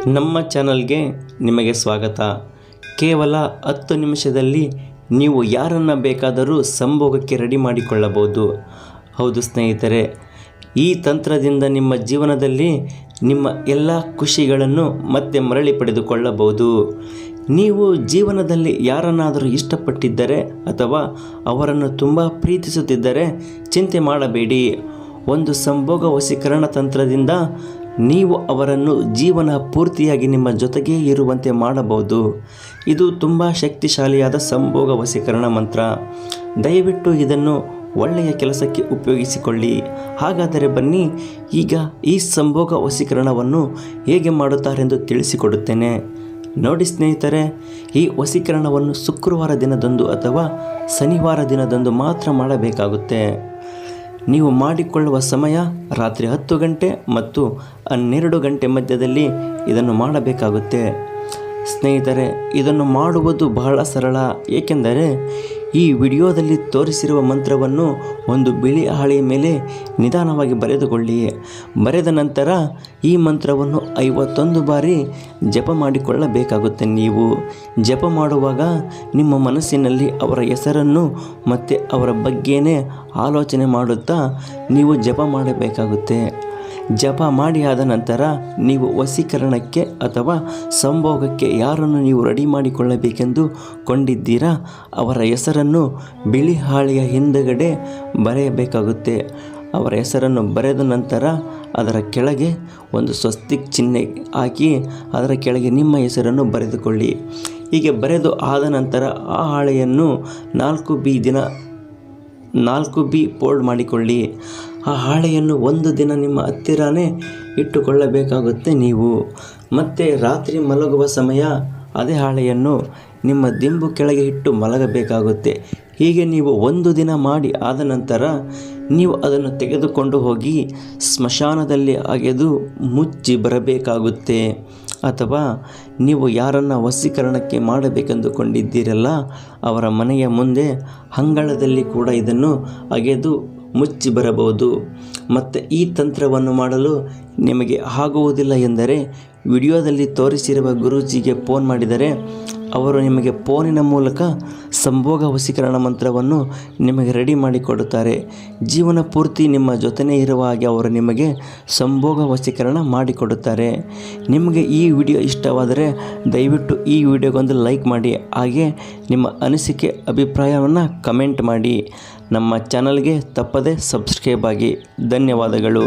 ನಮ್ಮ ಚಾನಲ್ಗೆ ನಿಮಗೆ ಸ್ವಾಗತ. ಕೇವಲ 10 ನಿಮಿಷದಲ್ಲಿ ನೀವು ಯಾರನ್ನು ಬೇಕಾದರೂ ಸಂಭೋಗಕ್ಕೆ ರೆಡಿ ಮಾಡಿಕೊಳ್ಳಬಹುದು. ಹೌದು ಸ್ನೇಹಿತರೆ, ಈ ತಂತ್ರದಿಂದ ನಿಮ್ಮ ಜೀವನದಲ್ಲಿ ನಿಮ್ಮ ಎಲ್ಲ ಖುಷಿಗಳನ್ನು ಮತ್ತೆ ಮರಳಿ ಪಡೆದುಕೊಳ್ಳಬಹುದು. ನೀವು ಜೀವನದಲ್ಲಿ ಯಾರನ್ನಾದರೂ ಇಷ್ಟಪಟ್ಟಿದ್ದರೆ ಅಥವಾ ಅವರನ್ನು ತುಂಬ ಪ್ರೀತಿಸುತ್ತಿದ್ದರೆ ಚಿಂತೆ ಮಾಡಬೇಡಿ. ಒಂದು ಸಂಭೋಗ ವಶೀಕರಣ ತಂತ್ರದಿಂದ ನೀವು ಅವರನ್ನು ಜೀವನ ಪೂರ್ತಿಯಾಗಿ ನಿಮ್ಮ ಜೊತೆಗೇ ಇರುವಂತೆ ಮಾಡಬಹುದು. ಇದು ತುಂಬ ಶಕ್ತಿಶಾಲಿಯಾದ ಸಂಭೋಗ ವಶೀಕರಣ ಮಂತ್ರ. ದಯವಿಟ್ಟು ಇದನ್ನು ಒಳ್ಳೆಯ ಕೆಲಸಕ್ಕೆ ಉಪಯೋಗಿಸಿಕೊಳ್ಳಿ. ಹಾಗಾದರೆ ಬನ್ನಿ, ಈಗ ಈ ಸಂಭೋಗ ವಶೀಕರಣವನ್ನು ಹೇಗೆ ಮಾಡುತ್ತಾರೆಂದು ತಿಳಿಸಿಕೊಡುತ್ತೇನೆ. ನೋಡಿ ಸ್ನೇಹಿತರೆ, ಈ ವಶೀಕರಣವನ್ನು ಶುಕ್ರವಾರ ದಿನದಂದು ಅಥವಾ ಶನಿವಾರ ದಿನದಂದು ಮಾತ್ರ ಮಾಡಬೇಕಾಗುತ್ತೆ. ನೀವು ಮಾಡಿಕೊಳ್ಳುವ ಸಮಯ ರಾತ್ರಿ 10 ಗಂಟೆ ಮತ್ತು 12 ಗಂಟೆ ಮಧ್ಯದಲ್ಲಿ ಇದನ್ನು ಮಾಡಬೇಕಾಗುತ್ತೆ. ಸ್ನೇಹಿತರೆ, ಇದನ್ನು ಮಾಡುವುದು ಬಹಳ ಸರಳ. ಏಕೆಂದರೆ ಈ ವಿಡಿಯೋದಲ್ಲಿ ತೋರಿಸಿರುವ ಮಂತ್ರವನ್ನು ಒಂದು ಬಿಳಿ ಹಾಳೆಯ ಮೇಲೆ ನಿಧಾನವಾಗಿ ಬರೆದುಕೊಳ್ಳಿ. ಬರೆದ ನಂತರ ಈ ಮಂತ್ರವನ್ನು 51 ಬಾರಿ ಜಪ ಮಾಡಿಕೊಳ್ಳಬೇಕಾಗುತ್ತೆ. ನೀವು ಜಪ ಮಾಡುವಾಗ ನಿಮ್ಮ ಮನಸ್ಸಿನಲ್ಲಿ ಅವರ ಹೆಸರನ್ನು ಮತ್ತು ಅವರ ಬಗ್ಗೆನೇ ಆಲೋಚನೆ ಮಾಡುತ್ತಾ ನೀವು ಜಪ ಮಾಡಬೇಕಾಗುತ್ತೆ. ಜಪ ಮಾಡಿ ಆದ ನಂತರ ನೀವು ವಶೀಕರಣಕ್ಕೆ ಅಥವಾ ಸಂಭೋಗಕ್ಕೆ ಯಾರನ್ನು ನೀವು ರೆಡಿ ಮಾಡಿಕೊಳ್ಳಬೇಕೆಂದು ಕೊಂಡಿದ್ದೀರಾ ಅವರ ಹೆಸರನ್ನು ಬಿಳಿ ಹಾಳೆಯ ಹಿಂದುಗಡೆ ಬರೆಯಬೇಕಾಗುತ್ತೆ. ಅವರ ಹೆಸರನ್ನು ಬರೆದ ನಂತರ ಅದರ ಕೆಳಗೆ ಒಂದು ಸ್ವಸ್ತಿಕ್ ಚಿಹ್ನೆ ಹಾಕಿ ಅದರ ಕೆಳಗೆ ನಿಮ್ಮ ಹೆಸರನ್ನು ಬರೆದುಕೊಳ್ಳಿ. ಹೀಗೆ ಬರೆದು ಆದ ನಂತರ ಆ ಹಾಳೆಯನ್ನು 4B ಫೋಲ್ಡ್ ಮಾಡಿಕೊಳ್ಳಿ. ಆ ಹಾಳೆಯನ್ನು ಒಂದು ದಿನ ನಿಮ್ಮ ಹತ್ತಿರನೇ ಇಟ್ಟುಕೊಳ್ಳಬೇಕಾಗುತ್ತೆ. ನೀವು ಮತ್ತೆ ರಾತ್ರಿ ಮಲಗುವ ಸಮಯ ಅದೇ ಹಾಳೆಯನ್ನು ನಿಮ್ಮ ದಿಂಬು ಕೆಳಗೆ ಇಟ್ಟು ಮಲಗಬೇಕಾಗುತ್ತೆ. ಹೀಗೆ ನೀವು ಒಂದು ದಿನ ಮಾಡಿ ಆದ ನಂತರ ನೀವು ಅದನ್ನು ತೆಗೆದುಕೊಂಡು ಹೋಗಿ ಸ್ಮಶಾನದಲ್ಲಿ ಅಗೆದು ಮುಚ್ಚಿ ಬರಬೇಕಾಗುತ್ತೆ. ಅಥವಾ ನೀವು ಯಾರನ್ನು ವಶೀಕರಣಕ್ಕೆ ಮಾಡಬೇಕೆಂದುಕೊಂಡಿದ್ದೀರಲ್ಲ ಅವರ ಮನೆಯ ಮುಂದೆ ಅಂಗಳದಲ್ಲಿ ಕೂಡ ಇದನ್ನು ಅಗೆದು ಮುಚ್ಚಿ ಬರಬಹುದು. ಮತ್ತು ಈ ತಂತ್ರವನ್ನು ಮಾಡಲು ನಿಮಗೆ ಆಗುವುದಿಲ್ಲ ಎಂದರೆ ವಿಡಿಯೋದಲ್ಲಿ ತೋರಿಸಿರುವ ಗುರೂಜಿಗೆ ಫೋನ್ ಮಾಡಿದರೆ ಅವರು ನಿಮಗೆ ಫೋನಿನ ಮೂಲಕ ಸಂಭೋಗ ವಶೀಕರಣ ಮಂತ್ರವನ್ನು ನಿಮಗೆ ರೆಡಿ ಮಾಡಿಕೊಡುತ್ತಾರೆ. ಜೀವನ ಪೂರ್ತಿ ನಿಮ್ಮ ಜೊತೆನೇ ಇರುವ ಹಾಗೆ ಅವರು ನಿಮಗೆ ಸಂಭೋಗ ವಶೀಕರಣ ಮಾಡಿಕೊಡುತ್ತಾರೆ. ನಿಮಗೆ ಈ ವಿಡಿಯೋ ಇಷ್ಟವಾದರೆ ದಯವಿಟ್ಟು ಈ ವಿಡಿಯೋಗೊಂದು ಲೈಕ್ ಮಾಡಿ. ಹಾಗೆ ನಿಮ್ಮ ಅನಿಸಿಕೆ ಅಭಿಪ್ರಾಯವನ್ನು ಕಮೆಂಟ್ ಮಾಡಿ. ನಮ್ಮ ಚಾನಲ್ಗೆ ತಪ್ಪದೇ ಸಬ್ಸ್ಕ್ರೈಬ್ ಆಗಿ. ಧನ್ಯವಾದಗಳು.